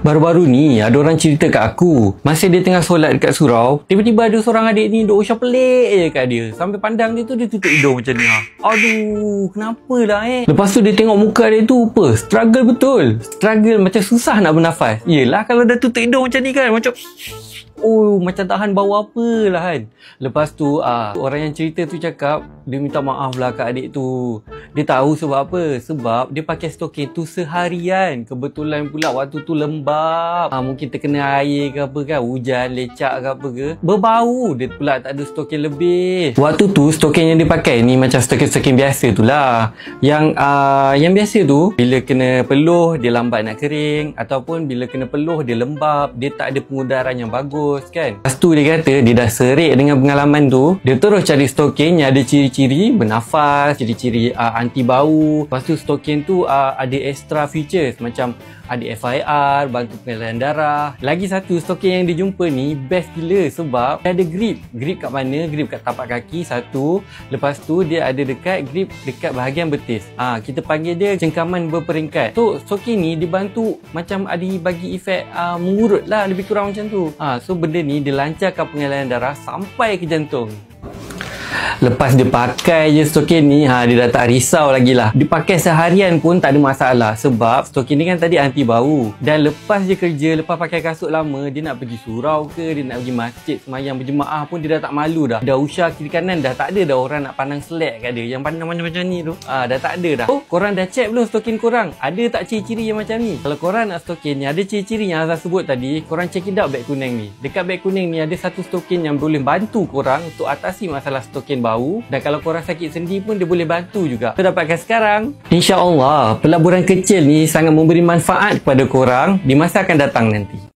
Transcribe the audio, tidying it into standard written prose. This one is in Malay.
Baru-baru ni ada orang cerita kat aku, masa dia tengah solat dekat surau, tiba-tiba ada seorang adik ni duk usah pelik je kat dia. Sampai pandang dia tu dia tutup hidung macam ni. Aduh, kenapa lah Lepas tu dia tengok muka dia tu apa? Struggle betul. Struggle macam susah nak bernafas. Yelah kalau dah tutup hidung macam ni kan, macam macam tahan bau apa lah kan. Lepas tu orang yang cerita tu cakap dia minta maaf lah kat adik tu. Dia tahu sebab apa? Sebab dia pakai stokin tu seharian. Kebetulan pula waktu tu lembab, mungkin terkena air ke apa kan, hujan, lecak ke apa ke, berbau. Dia pula tak ada stokin lebih. Waktu tu stokin yang dia pakai ni macam stokin-stokin biasa tu lah. Yang biasa tu bila kena peluh dia lambat nak kering, ataupun bila kena peluh dia lembab, dia tak ada pengudaran yang bagus kan. Lepas tu dia kata dia dah serik dengan pengalaman tu, dia terus cari stokin yang ada ciri-ciri bernafas, ciri-ciri anti bau. Lepas tu stokin tu ada extra features macam ada FIR, bantu pengaliran darah. Lagi satu stokin yang dia jumpa ni best gila sebab dia ada grip. Grip kat mana? Grip kat tapak kaki satu. Lepas tu dia ada grip dekat bahagian betis. Kita panggil dia cengkaman berperingkat. So stokin ni dibantu macam ada bagi efek mengurut lah, lebih kurang macam tu. So benda ni dia lancarkan pengaliran darah sampai ke jantung. Lepas dia pakai je stokin ni, dia dah tak risau lagi lah. Dia pakai seharian pun tak ada masalah. Sebab stokin ni kan tadi anti bau. Dan lepas je kerja, lepas pakai kasut lama, dia nak pergi surau ke, dia nak pergi masjid semayang berjemaah pun dia dah tak malu dah. Dah usah kiri kanan dah tak ada dah orang nak pandang selek kat dia. Yang pandang macam-macam ni tu dah tak ada dah. Korang dah check belum stokin korang? Ada tak ciri-ciri yang macam ni? Kalau korang nak stokin yang ada ciri-ciri yang Azhar sebut tadi, korang check it out beg kuning ni. Dekat beg kuning ni ada satu stokin yang boleh bantu korang untuk atasi masalah stokin bau. Dan kalau korang sakit sendi pun dia boleh bantu juga. Kau dapatkan sekarang. InsyaAllah pelaburan kecil ni sangat memberi manfaat kepada korang di masa akan datang nanti.